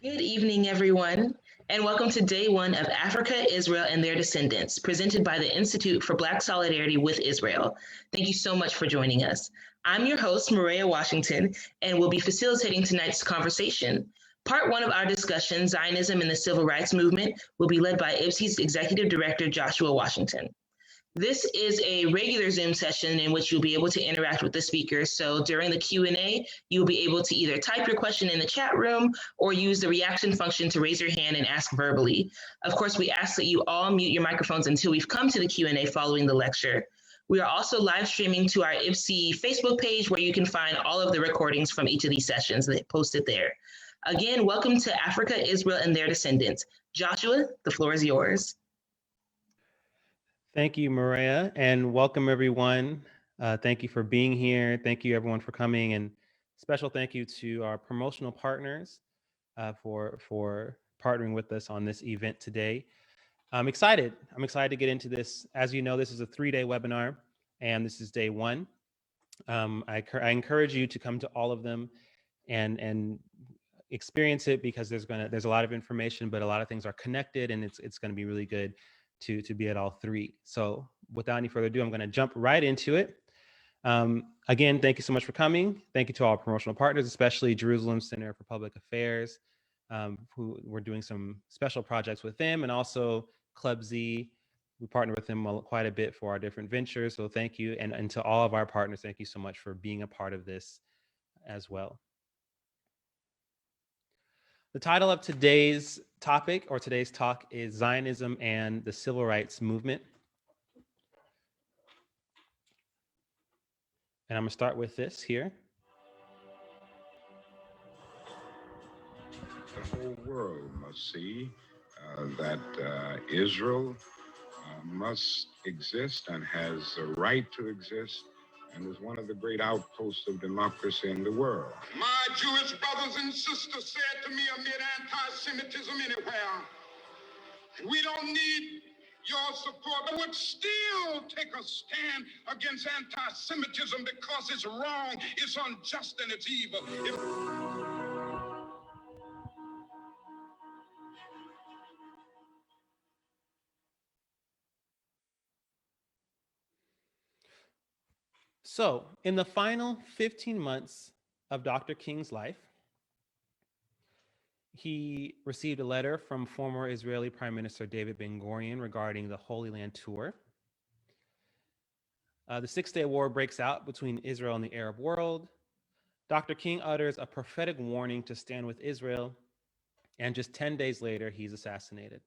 Good evening, everyone, and welcome to day one of Africa, Israel, and Their Descendants, presented by the Institute for Black Solidarity with Israel. Thank you so much for joining us. I'm your host, Maria Washington, and will be facilitating tonight's conversation. Part one of our discussion, Zionism and the Civil Rights Movement, will be led by IBSI's Executive Director, Joshua Washington. This is a regular Zoom session in which you'll be able to interact with the speakers. So during the Q&A, you'll be able to either type your question in the chat room or use the reaction function to raise your hand and ask verbally. Of course, we ask that you all mute your microphones until we've come to the Q&A following the lecture. We are also live streaming to our IBSI Facebook page where you can find all of the recordings from each of these sessions that posted there. Again, welcome to Africa, Israel, and Their Descendants. Joshua, the floor is yours. Thank you, Maria, and welcome everyone. Thank you for being here. Thank you everyone for coming, and special thank you to our promotional partners for partnering with us on this event today. I'm excited to get into this. As you know, this is a 3-day webinar, and this is day one. I encourage you to come to all of them and experience it, because there's a lot of information, but a lot of things are connected, and it's going to be really good to be at all three. So without any further ado, I'm going to jump right into it. Again, thank you so much for coming. Thank you to all our promotional partners, especially Jerusalem Center for Public Affairs, who we're doing some special projects with them, and also Club Z. We partner with them quite a bit for our different ventures. So thank you. And to all of our partners, thank you so much for being a part of this as well. The title of today's topic, or today's talk, is Zionism and the Civil Rights Movement. And I'm going to start with this here. The whole world must see that Israel must exist and has a right to exist, and is one of the great outposts of democracy in the world. My Jewish brothers and sisters said to me amid anti-Semitism anywhere, we don't need your support, but would still take a stand against anti-Semitism because it's wrong, it's unjust, and it's evil. So, in the final 15 months of Dr. King's life, he received a letter from former Israeli Prime Minister David Ben-Gurion regarding the Holy Land tour. The Six-Day War breaks out between Israel and the Arab world. Dr. King utters a prophetic warning to stand with Israel, and just 10 days later, he's assassinated.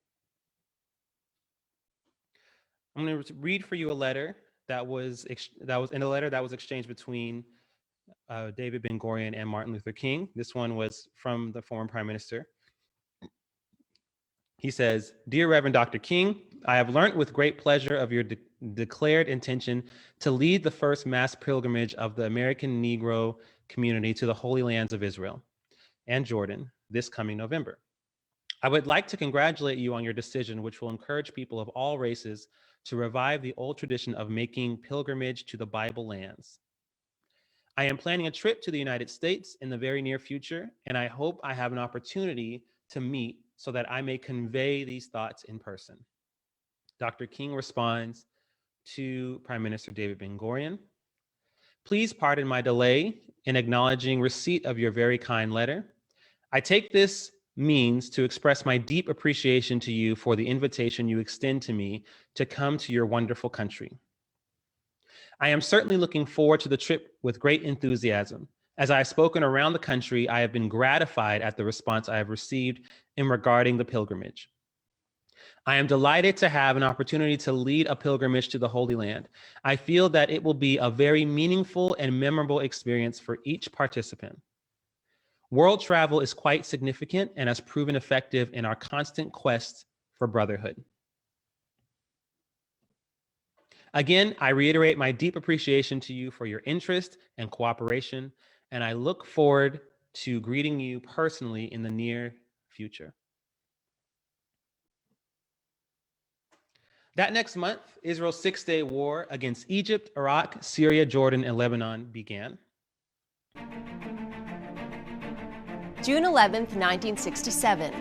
I'm going to read for you a letter that was exchanged between David Ben-Gurion and Martin Luther King. This one was from the former Prime Minister. He says, "Dear Reverend Dr. King, I have learned with great pleasure of your declared intention to lead the first mass pilgrimage of the American Negro community to the Holy Lands of Israel and Jordan this coming November. I would like to congratulate you on your decision, which will encourage people of all races to revive the old tradition of making pilgrimage to the Bible lands. I am planning a trip to the United States in the very near future, and I hope I have an opportunity to meet so that I may convey these thoughts in person." Dr. King responds to Prime Minister David Ben-Gurion, "Please pardon my delay in acknowledging receipt of your very kind letter. I take this means to express my deep appreciation to you for the invitation you extend to me to come to your wonderful country. I am certainly looking forward to the trip with great enthusiasm. As I have spoken around the country, I have been gratified at the response I have received in regarding the pilgrimage. I am delighted to have an opportunity to lead a pilgrimage to the Holy Land. I feel that it will be a very meaningful and memorable experience for each participant. World travel is quite significant and has proven effective in our constant quest for brotherhood. Again, I reiterate my deep appreciation to you for your interest and cooperation, and I look forward to greeting you personally in the near future." That next month, Israel's Six-Day War against Egypt, Iraq, Syria, Jordan, and Lebanon began. June 11, 1967.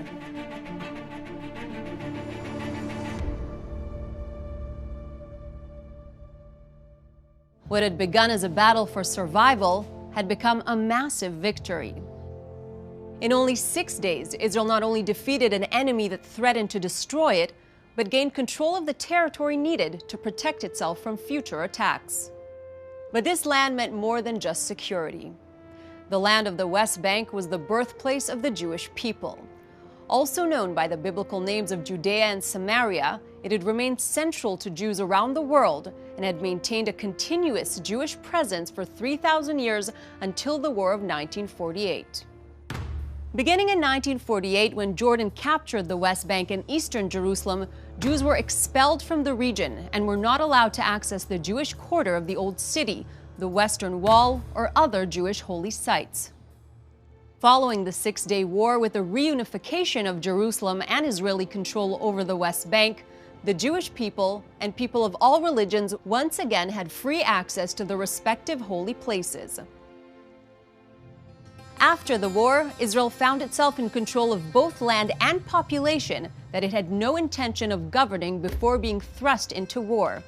What had begun as a battle for survival had become a massive victory. In only 6 days, Israel not only defeated an enemy that threatened to destroy it, but gained control of the territory needed to protect itself from future attacks. But this land meant more than just security. The land of the West Bank was the birthplace of the Jewish people. Also known by the biblical names of Judea and Samaria, it had remained central to Jews around the world and had maintained a continuous Jewish presence for 3,000 years until the War of 1948. Beginning in 1948, when Jordan captured the West Bank and eastern Jerusalem, Jews were expelled from the region and were not allowed to access the Jewish quarter of the Old City, the Western Wall, or other Jewish holy sites. Following the Six-Day War, with the reunification of Jerusalem and Israeli control over the West Bank, the Jewish people and people of all religions once again had free access to the respective holy places. After the war, Israel found itself in control of both land and population that it had no intention of governing before being thrust into war.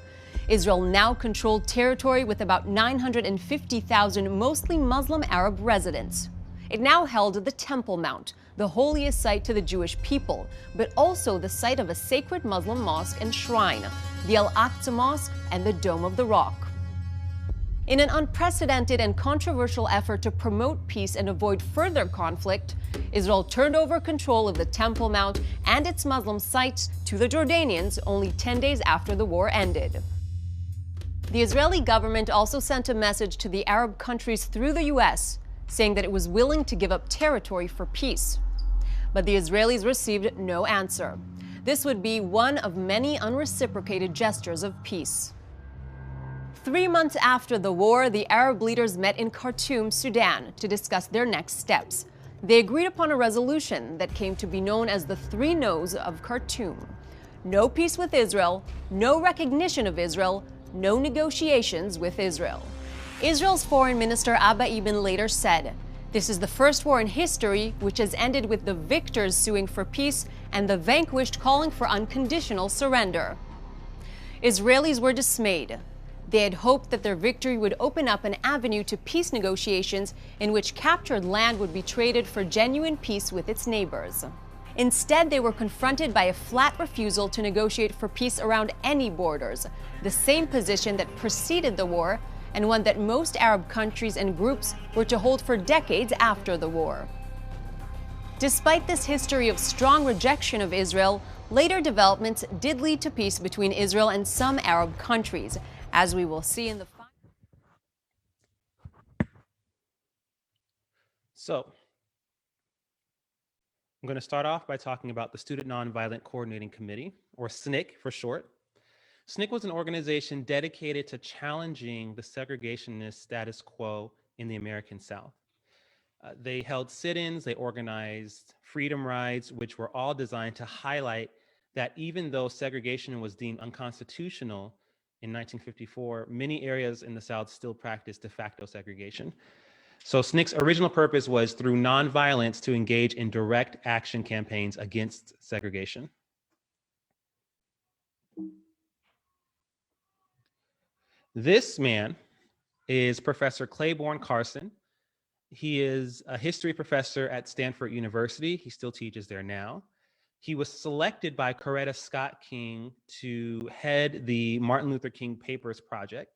Israel now controlled territory with about 950,000 mostly Muslim Arab residents. It now held the Temple Mount, the holiest site to the Jewish people, but also the site of a sacred Muslim mosque and shrine, the Al-Aqsa Mosque and the Dome of the Rock. In an unprecedented and controversial effort to promote peace and avoid further conflict, Israel turned over control of the Temple Mount and its Muslim sites to the Jordanians only 10 days after the war ended. The Israeli government also sent a message to the Arab countries through the U.S., saying that it was willing to give up territory for peace. But the Israelis received no answer. This would be one of many unreciprocated gestures of peace. 3 months after the war, the Arab leaders met in Khartoum, Sudan, to discuss their next steps. They agreed upon a resolution that came to be known as the 3 No's of Khartoum. No peace with Israel, no recognition of Israel, no negotiations with Israel. Israel's foreign minister Abba Eban later said, "This is the first war in history which has ended with the victors suing for peace and the vanquished calling for unconditional surrender." Israelis were dismayed. They had hoped that their victory would open up an avenue to peace negotiations in which captured land would be traded for genuine peace with its neighbors. Instead, they were confronted by a flat refusal to negotiate for peace around any borders, the same position that preceded the war and one that most Arab countries and groups were to hold for decades after the war. Despite this history of strong rejection of Israel, later developments did lead to peace between Israel and some Arab countries, as we will see in the So, I'm going to start off by talking about the Student Nonviolent Coordinating Committee, or SNCC for short. SNCC was an organization dedicated to challenging the segregationist status quo in the American South. They held sit-ins, they organized freedom rides, which were all designed to highlight that even though segregation was deemed unconstitutional in 1954, many areas in the South still practiced de facto segregation. So SNCC's original purpose was through nonviolence to engage in direct action campaigns against segregation. This man is Professor Claiborne Carson. He is a history professor at Stanford University. He still teaches there now. He was selected by Coretta Scott King to head the Martin Luther King Papers Project,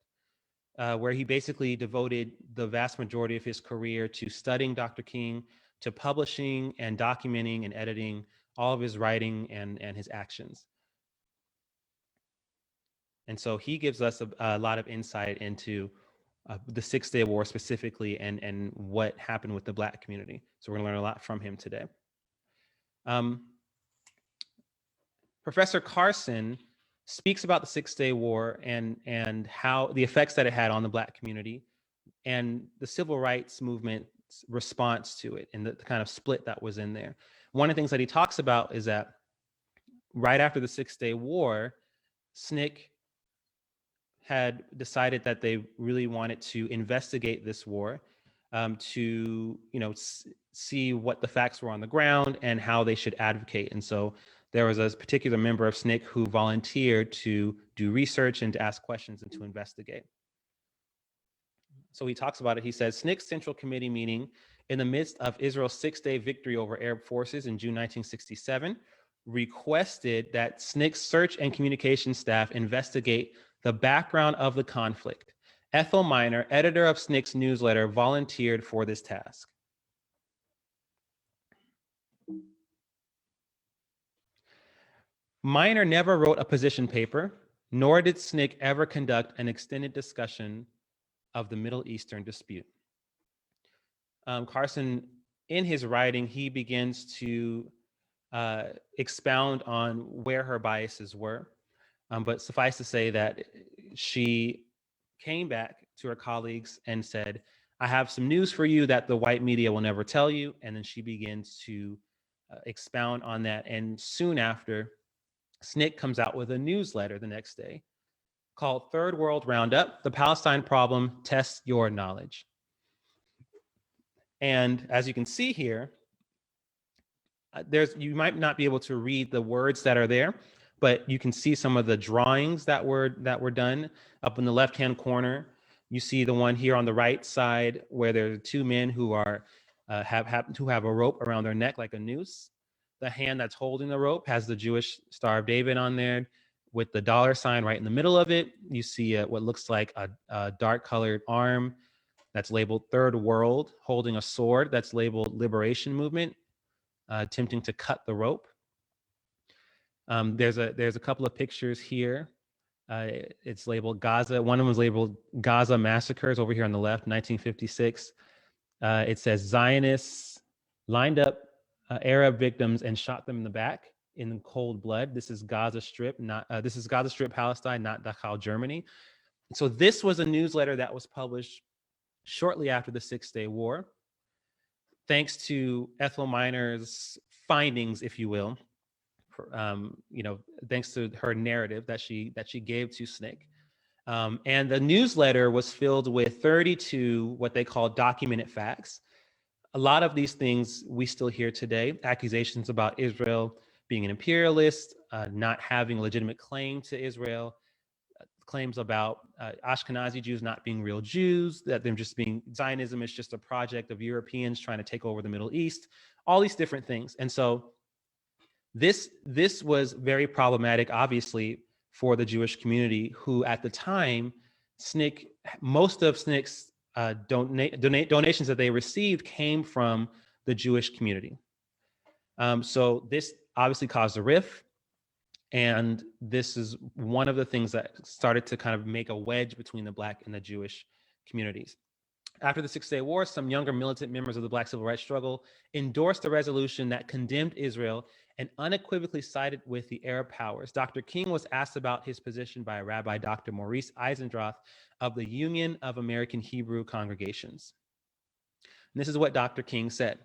where he basically devoted the vast majority of his career to studying Dr. King, to publishing and documenting and editing all of his writing and his actions. And so he gives us a lot of insight into the Six-Day War specifically and what happened with the Black community. So we're gonna learn a lot from him today. Professor Carson speaks about the Six-Day War and how the effects that it had on the Black community and the civil rights movement's response to it and the kind of split that was in there. One of the things that he talks about is that right after the Six-Day War, SNCC had decided that they really wanted to investigate this war to, see what the facts were on the ground and how they should advocate. And so there was a particular member of SNCC who volunteered to do research and to ask questions and to investigate. So he talks about it. He says, SNCC Central Committee meeting in the midst of Israel's 6-day victory over Arab forces in June 1967 requested that SNCC's search and communication staff investigate the background of the conflict. Ethel Miner, editor of SNCC's newsletter, volunteered for this task. Miner never wrote a position paper, nor did SNCC ever conduct an extended discussion of the Middle Eastern dispute. Carson, in his writing, he begins to expound on where her biases were, but suffice to say that she came back to her colleagues and said, I have some news for you that the white media will never tell you, and then she begins to expound on that, and soon after, SNCC comes out with a newsletter the next day called Third World Roundup, The Palestine Problem Tests Your Knowledge. And as you can see here, you might not be able to read the words that are there, but you can see some of the drawings that were done up in the left-hand corner. You see the one here on the right side where there are two men who are have a rope around their neck like a noose. The hand that's holding the rope has the Jewish Star of David on there with the dollar sign right in the middle of it. You see what looks like a dark colored arm that's labeled Third World, holding a sword that's labeled Liberation Movement, attempting to cut the rope. There's a couple of pictures here. It's labeled Gaza. One of them is labeled Gaza Massacres over here on the left, 1956. It says Zionists lined up Arab victims and shot them in the back in cold blood. This is Gaza Strip, this is Gaza Strip, Palestine, not Dachau, Germany. So this was a newsletter that was published shortly after the Six-Day War, thanks to Ethel Miner's findings, if you will, thanks to her narrative that she gave to SNCC. And the newsletter was filled with 32 what they call documented facts. A lot of these things we still hear today, accusations about Israel being an imperialist, not having a legitimate claim to Israel, claims about Ashkenazi Jews not being real Jews, that them just being, Zionism is just a project of Europeans trying to take over the Middle East, all these different things. And so this was very problematic, obviously, for the Jewish community, who at the time, most of SNCC's donations that they received came from the Jewish community. So this obviously caused a rift. And this is one of the things that started to kind of make a wedge between the Black and the Jewish communities. After the Six-Day War, some younger militant members of the Black civil rights struggle endorsed a resolution that condemned Israel and unequivocally sided with the Arab powers. Dr. King was asked about his position by Rabbi Dr. Maurice Eisendroth of the Union of American Hebrew Congregations. And this is what Dr. King said.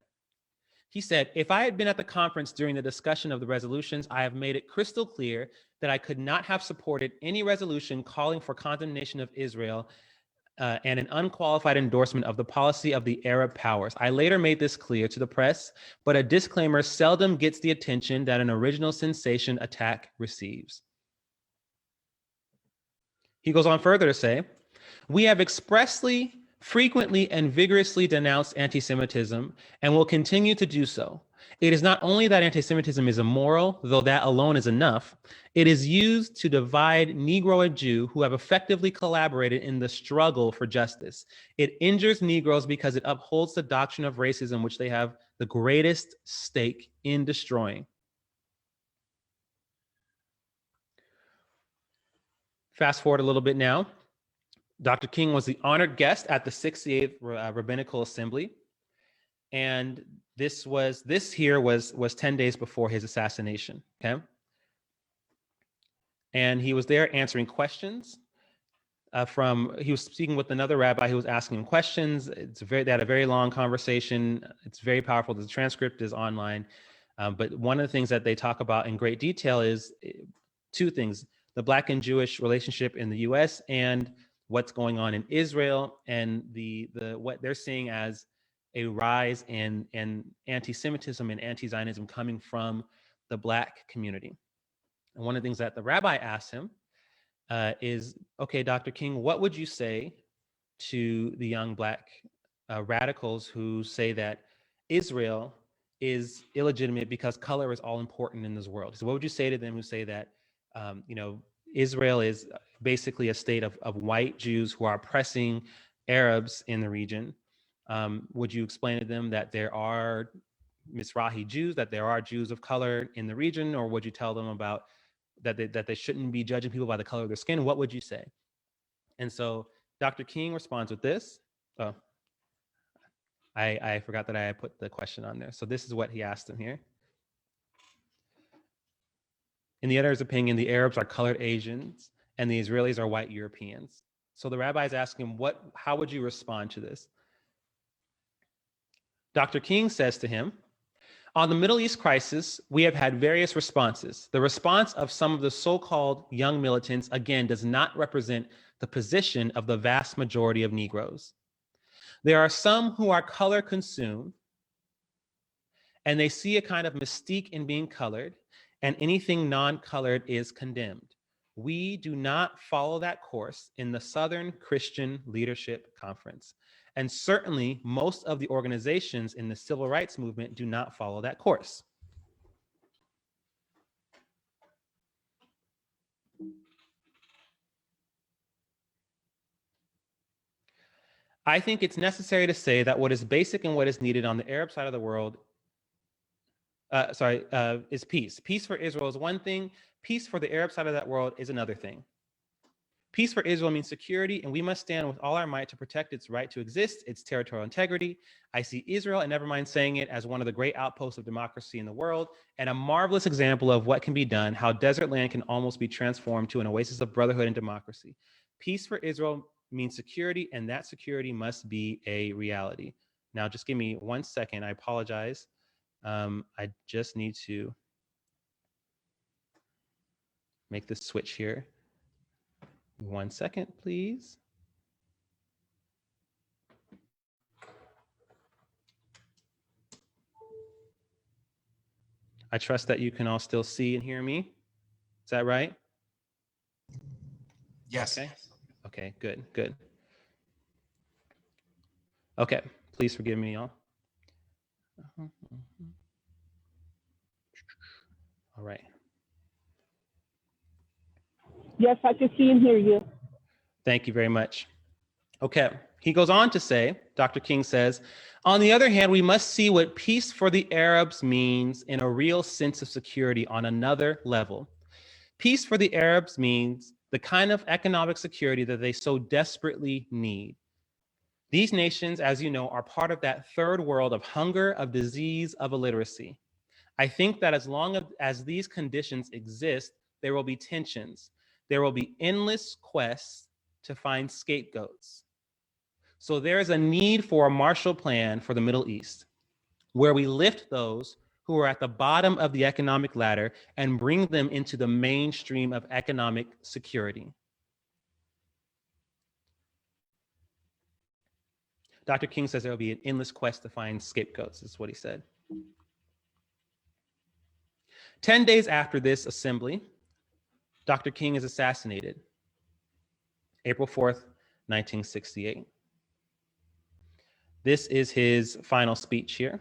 He said, if I had been at the conference during the discussion of the resolutions, I have made it crystal clear that I could not have supported any resolution calling for condemnation of Israel and an unqualified endorsement of the policy of the Arab powers. I later made this clear to the press, but a disclaimer seldom gets the attention that an original sensation attack receives. He goes on further to say, we have expressly, frequently, and vigorously denounced anti-Semitism and will continue to do so. It is not only that anti-Semitism is immoral, though that alone is enough, it is used to divide Negro and Jew who have effectively collaborated in the struggle for justice. It injures Negroes because it upholds the doctrine of racism, which they have the greatest stake in destroying. Fast forward a little bit now. Dr. King was the honored guest at the 68th Rabbinical Assembly. And this was 10 days before his assassination, okay? And he was there answering questions he was speaking with another rabbi who was asking him questions. They had a very long conversation. It's very powerful. The transcript is online. But one of the things that they talk about in great detail is two things: the Black and Jewish relationship in the US and what's going on in Israel, and the what they're seeing as a rise in anti-Semitism and anti-Zionism coming from the Black community. And one of the things that the rabbi asked him is, okay, Dr. King, what would you say to the young Black radicals who say that Israel is illegitimate because color is all important in this world? So what would you say to them who say that, Israel is basically a state of white Jews who are oppressing Arabs in the region? Would you explain to them that there are Mizrahi Jews, that there are Jews of color in the region, or would you tell them about that they shouldn't be judging people by the color of their skin? What would you say? And so Dr. King responds with this. Oh, I forgot that I put the question on there. So this is what he asked him here. In the editor's opinion, the Arabs are colored Asians and the Israelis are white Europeans. So the rabbi is asking him, how would you respond to this? Dr. King says to him, on the Middle East crisis, we have had various responses. The response of some of the so-called young militants, again, does not represent the position of the vast majority of Negroes. There are some who are color consumed, and they see a kind of mystique in being colored, and anything non-colored is condemned. We do not follow that course in the Southern Christian Leadership Conference. And certainly most of the organizations in the civil rights movement do not follow that course. I think it's necessary to say that what is basic and what is needed on the Arab side of the world is peace. Peace for Israel is one thing. Peace for the Arab side of that world is another thing. Peace for Israel means security, and we must stand with all our might to protect its right to exist, its territorial integrity. I see Israel, and never mind saying it, as one of the great outposts of democracy in the world, and a marvelous example of what can be done, how desert land can almost be transformed to an oasis of brotherhood and democracy. Peace for Israel means security, and that security must be a reality. Now, just give me 1 second. I apologize. I just need to make this switch here. 1 second, please. I trust that you can all still see and hear me. Is that right? Yes. Okay, good. Okay, please forgive me, y'all. All right. Yes, I can see and hear you. Thank you very much. Okay, he goes on to say, Dr. King says, on the other hand, we must see what peace for the Arabs means in a real sense of security on another level. Peace for the Arabs means the kind of economic security that they so desperately need. These nations, as you know, are part of that third world of hunger, of disease, of illiteracy. I think that as long as these conditions exist, there will be tensions. There will be endless quests to find scapegoats. So there is a need for a Marshall Plan for the Middle East, where we lift those who are at the bottom of the economic ladder and bring them into the mainstream of economic security. Dr. King says there will be an endless quest to find scapegoats. This is what he said. 10 days after this assembly, Dr. King is assassinated, April 4th, 1968. This is his final speech here.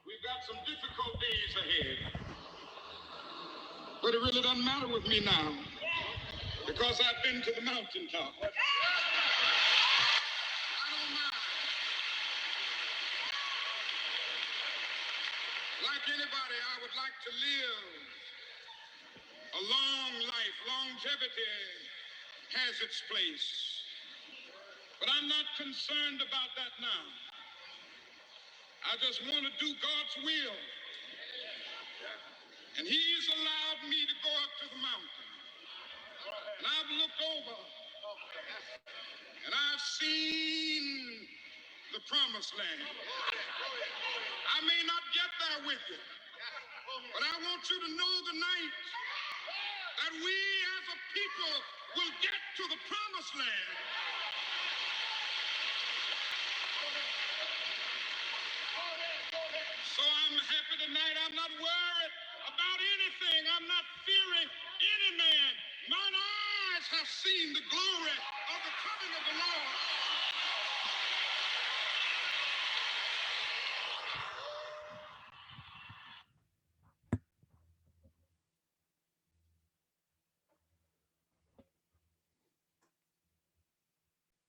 We've got some difficult days ahead, but it really doesn't matter with me now because I've been to the mountaintop. I don't mind. Like anybody, I would like to live a long life. Longevity has its place. But I'm not concerned about that now. I just want to do God's will. And He's allowed me to go up to the mountain. And I've looked over and I've seen the promised land. I may not get there with you, but I want you to know tonight that we as a people will get to the promised land. I'm not fearing any man. Mine eyes have seen the glory of the coming of the Lord.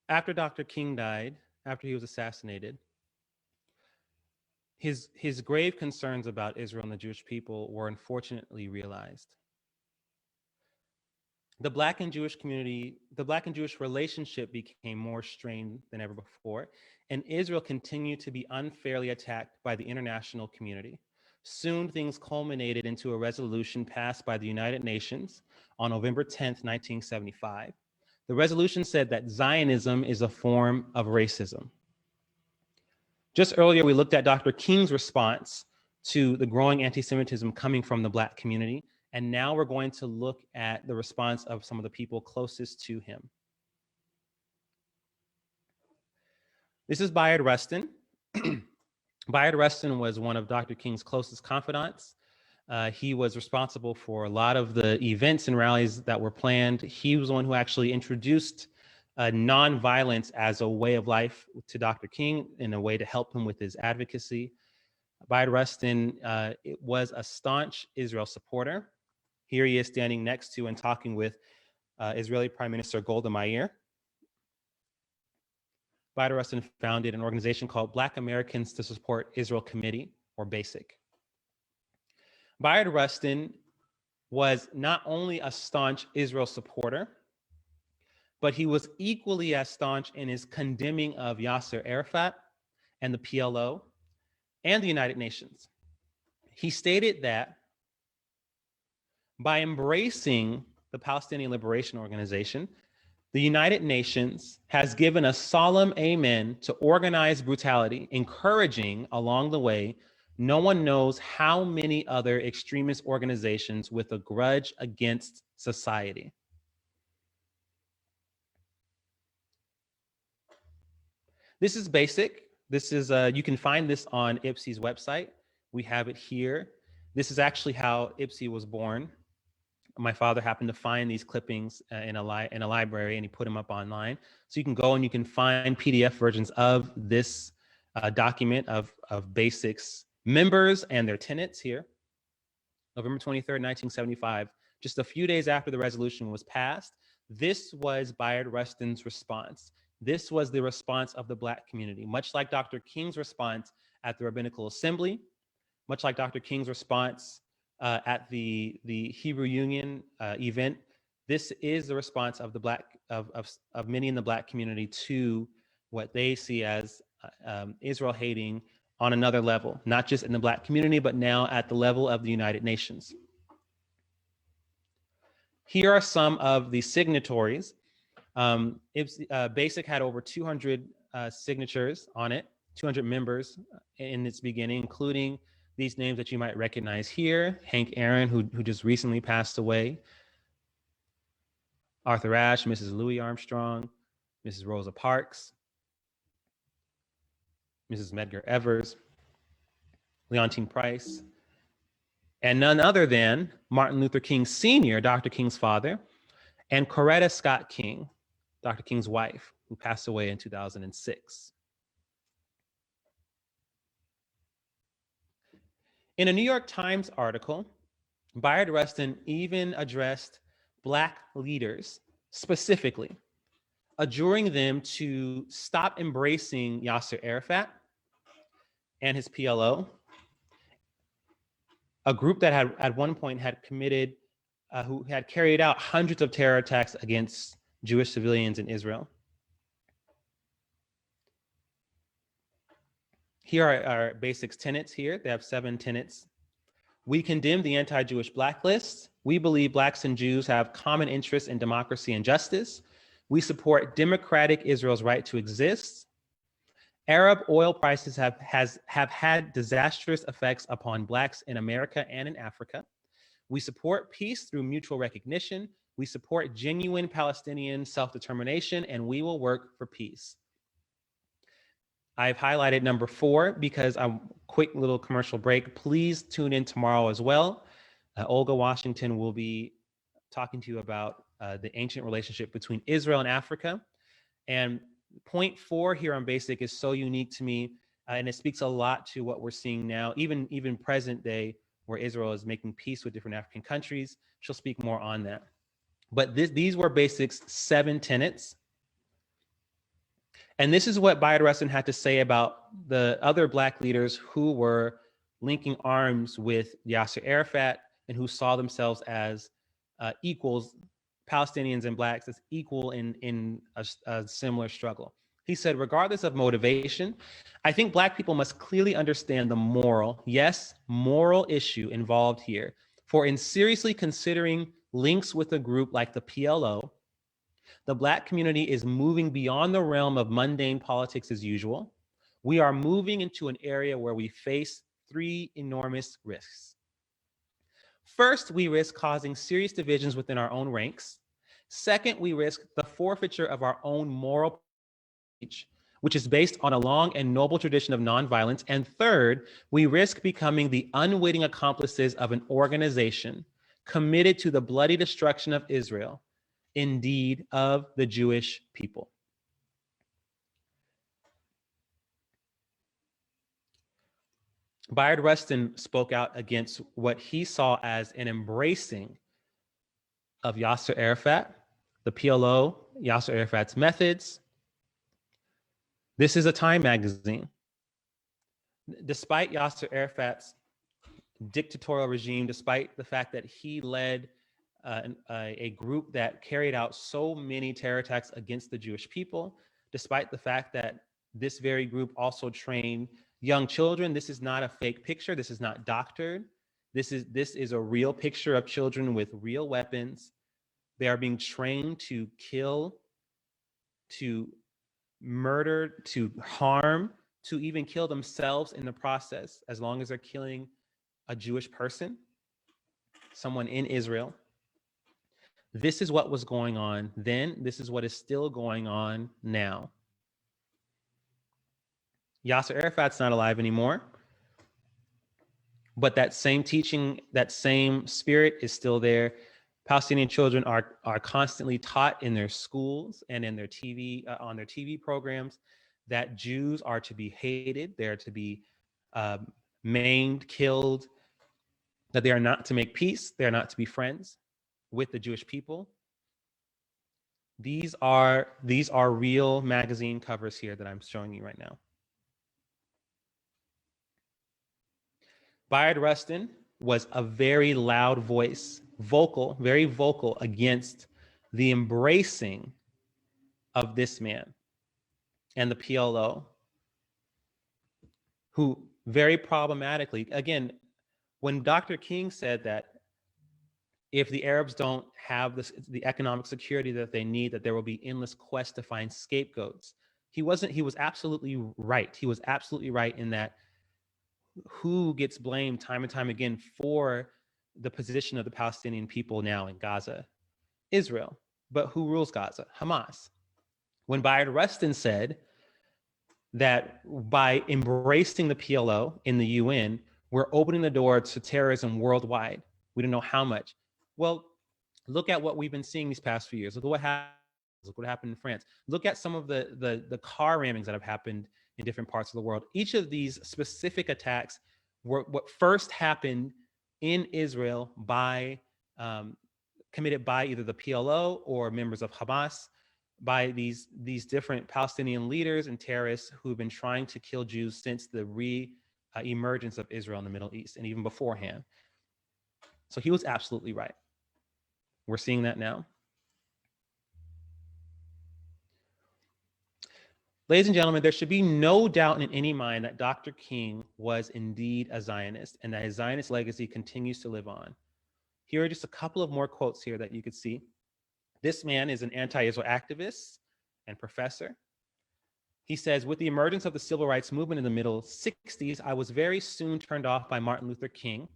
After Dr. King died, after he was assassinated, his grave concerns about Israel and the Jewish people were unfortunately realized. The Black and Jewish relationship became more strained than ever before, and Israel continued to be unfairly attacked by the international community. Soon, things culminated into a resolution passed by the United Nations on November 10th, 1975. The resolution said that Zionism is a form of racism. Just earlier, we looked at Dr. King's response to the growing anti-Semitism coming from the Black community. And now we're going to look at the response of some of the people closest to him. This is Bayard Rustin. Bayard Rustin was one of Dr. King's closest confidants. He was responsible for a lot of the events and rallies that were planned. He was the one who actually introduced nonviolence as a way of life to Dr. King in a way to help him with his advocacy. Bayard Rustin was a staunch Israel supporter. Here he is standing next to and talking with Israeli Prime Minister Golda Meir. Bayard Rustin founded an organization called Black Americans to Support Israel Committee, or BASIC. Bayard Rustin was not only a staunch Israel supporter, but he was equally as staunch in his condemning of Yasser Arafat and the PLO and the United Nations. He stated that by embracing the Palestinian Liberation Organization, the United Nations has given a solemn amen to organized brutality, encouraging along the way no one knows how many other extremist organizations with a grudge against society. This is basic. This is, you can find this on IPSI's website. We have it here. This is actually how IPSI was born. My father happened to find these clippings in a library, and he put them up online. So you can go and you can find PDF versions of this document of BASIC's members and their tenants here. November 23rd, 1975, just a few days after the resolution was passed, this was Bayard Rustin's response. This was the response of the Black community, much like Dr. King's response at the Rabbinical Assembly, much like Dr. King's response at the Hebrew Union event. This is the response of the of many in the Black community to what they see as Israel hating on another level, not just in the Black community, but now at the level of the United Nations. Here are some of the signatories. BASIC had over 200 signatures on it, 200 members in its beginning, including these names that you might recognize here: Hank Aaron, who just recently passed away, Arthur Ashe, Mrs. Louis Armstrong, Mrs. Rosa Parks, Mrs. Medgar Evers, Leontine Price, and none other than Martin Luther King Sr., Dr. King's father, and Coretta Scott King, Dr. King's wife, who passed away in 2006. In a New York Times article, Bayard Rustin even addressed Black leaders specifically, adjuring them to stop embracing Yasser Arafat and his PLO, a group that had at one point had committed, who had carried out hundreds of terror attacks against Jewish civilians in Israel. Here are our BASIC's tenets here. They have 7 tenets. We condemn the anti-Jewish blacklist. We believe Blacks and Jews have common interests in democracy and justice. We support democratic Israel's right to exist. Arab oil prices have had disastrous effects upon Blacks in America and in Africa. We support peace through mutual recognition. We support genuine Palestinian self-determination, and we will work for peace. I've highlighted number 4 because quick little commercial break. Please tune in tomorrow as well. Olga Washington will be talking to you about the ancient relationship between Israel and Africa. And point 4 here on Basic is so unique to me, and it speaks a lot to what we're seeing now, even present day, where Israel is making peace with different African countries. She'll speak more on that. But these were Basic's 7 tenets. And this is what Bayard Rustin had to say about the other Black leaders who were linking arms with Yasser Arafat and who saw themselves as equals, Palestinians and Blacks as equal in a similar struggle. He said, regardless of motivation, I think Black people must clearly understand the moral, yes, moral issue involved here. For in seriously considering links with a group like the PLO, the Black community is moving beyond the realm of mundane politics as usual. We are moving into an area where we face 3 enormous risks. First, we risk causing serious divisions within our own ranks. Second, we risk the forfeiture of our own moral speech, which is based on a long and noble tradition of nonviolence. And third, we risk becoming the unwitting accomplices of an organization committed to the bloody destruction of Israel, indeed of the Jewish people. Bayard Rustin spoke out against what he saw as an embracing of Yasser Arafat, the PLO, Yasser Arafat's methods. This is a Time magazine. Despite Yasser Arafat's dictatorial regime, despite the fact that he led a group that carried out so many terror attacks against the Jewish people, despite the fact that this very group also trained young children. This is not a fake picture. This is not doctored. This is a real picture of children with real weapons. They are being trained to kill, to murder, to harm, to even kill themselves in the process, as long as they're killing a Jewish person, someone in Israel. This is what was going on then. This is what is still going on now. Yasser Arafat's not alive anymore, but that same teaching, that same spirit is still there. Palestinian children are constantly taught in their schools and in their on their TV programs that Jews are to be hated, they're to be maimed, killed, that they are not to make peace, they are not to be friends with the Jewish people. These are real magazine covers here that I'm showing you right now. Bayard Rustin was a very loud voice, vocal, very vocal against the embracing of this man and the PLO, who very problematically, again, when Dr. King said that if the Arabs don't have the economic security that they need, that there will be endless quests to find scapegoats, he was absolutely right. He was absolutely right in that who gets blamed time and time again for the position of the Palestinian people now in Gaza? Israel. But who rules Gaza? Hamas. When Bayard Rustin said that by embracing the PLO in the UN, we're opening the door to terrorism worldwide. We don't know how much. Well, look at what we've been seeing these past few years. Look at what happened. Look what happened in France. Look at some of the car rammings that have happened in different parts of the world. Each of these specific attacks were what first happened in Israel committed by either the PLO or members of Hamas, by these different Palestinian leaders and terrorists who have been trying to kill Jews since the re-emergence of Israel in the Middle East and even beforehand. So he was absolutely right. We're seeing that now. Ladies and gentlemen, there should be no doubt in any mind that Dr. King was indeed a Zionist and that his Zionist legacy continues to live on. Here are just a couple of more quotes here that you could see. This man is an anti-Israel activist and professor. He says, with the emergence of the civil rights movement in the middle 60s, I was very soon turned off by Martin Luther King,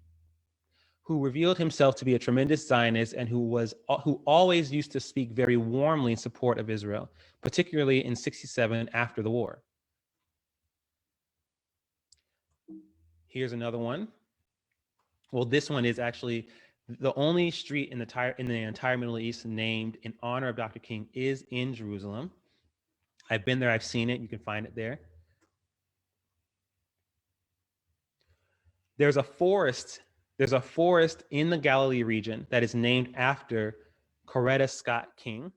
who revealed himself to be a tremendous Zionist and who always used to speak very warmly in support of Israel, particularly in '67 after the war. Here's another one. Well, this one is actually The only street in the entire Middle East named in honor of Dr. King is in Jerusalem. I've been there, I've seen it, you can find it there. There's a forest in the Galilee region that is named after Coretta Scott King.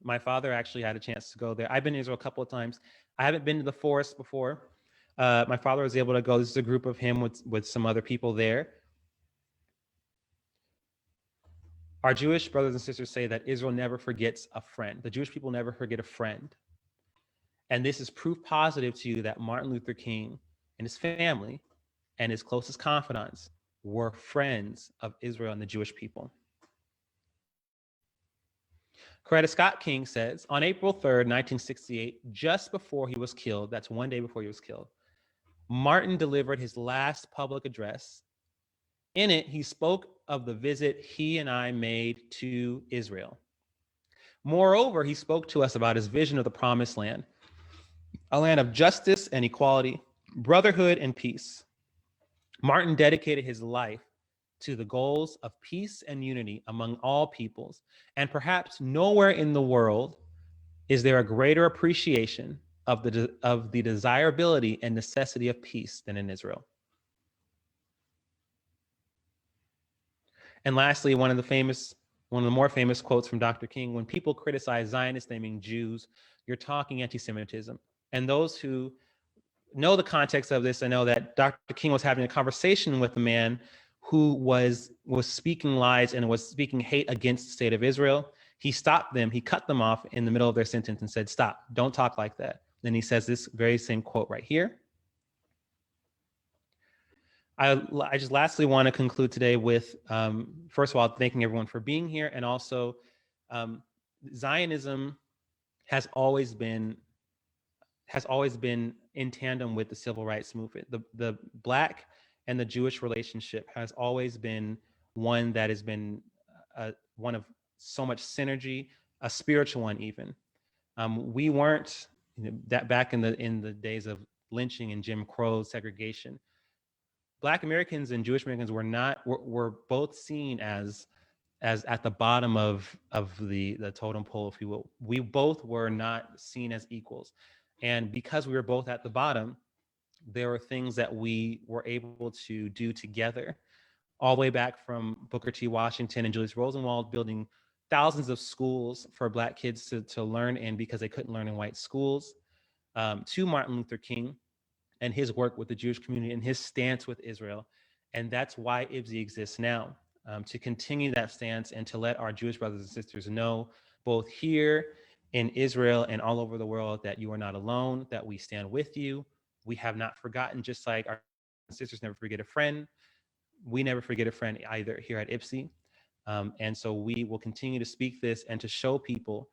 My father actually had a chance to go there. I've been to Israel a couple of times. I haven't been to the forest before. My father was able to go. This is a group of him with some other people there. Our Jewish brothers and sisters say that Israel never forgets a friend. The Jewish people never forget a friend. And this is proof positive to you that Martin Luther King and his family and his closest confidants were friends of Israel and the Jewish people. Coretta Scott King says, on April 3rd, 1968, just before he was killed, that's one day before he was killed, Martin delivered his last public address. In it, he spoke of the visit he and I made to Israel. Moreover, he spoke to us about his vision of the promised land, a land of justice and equality, brotherhood and peace. Martin dedicated his life to the goals of peace and unity among all peoples, and perhaps nowhere in the world is there a greater appreciation of the desirability and necessity of peace than in Israel. And lastly, one of the more famous quotes from Dr. King: when people criticize Zionists, they mean Jews. You're talking anti-Semitism. And those who know the context of this, I know that Dr. King was having a conversation with a man who was speaking lies and was speaking hate against the state of Israel. He stopped them, he cut them off in the middle of their sentence and said, stop, don't talk like that. Then he says this very same quote right here. I just lastly want to conclude today with, first of all, thanking everyone for being here. And also, Zionism has always been in tandem with the civil rights movement. The Black and the Jewish relationship has always been one that has been one of so much synergy, a spiritual one even. We weren't, that back in the days of lynching and Jim Crow segregation, Black Americans and Jewish Americans were both seen as at the bottom of the totem pole, if you will. We both were not seen as equals. And because we were both at the bottom, there were things that we were able to do together, all the way back from Booker T. Washington and Julius Rosenwald building thousands of schools for Black kids to learn in because they couldn't learn in white schools, to Martin Luther King and his work with the Jewish community and his stance with Israel. And that's why IBSI exists now, to continue that stance and to let our Jewish brothers and sisters know, both here in Israel and all over the world, that you are not alone, that we stand with you. We have not forgotten, just like our sisters never forget a friend. We never forget a friend either here at IBSI. And so we will continue to speak this and to show people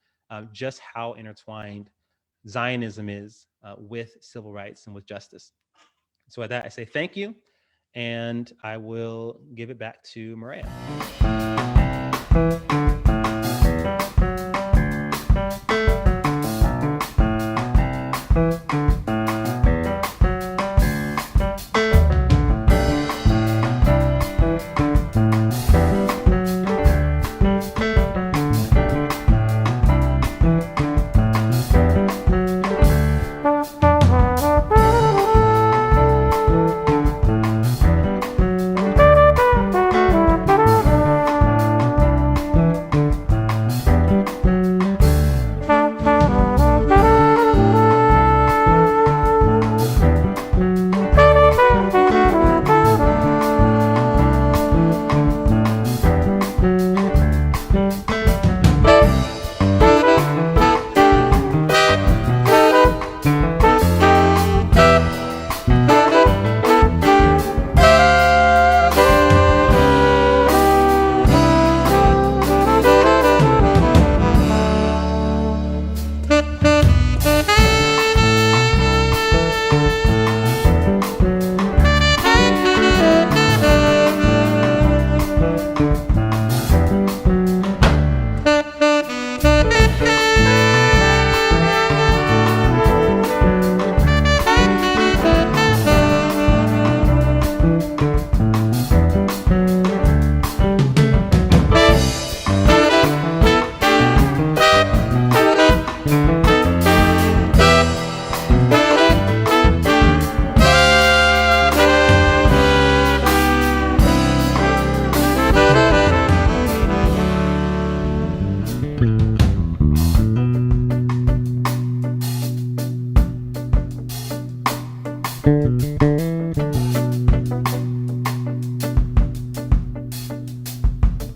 just how intertwined Zionism is with civil rights and with justice. So with that, I say thank you, and I will give it back to Maria.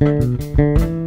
you.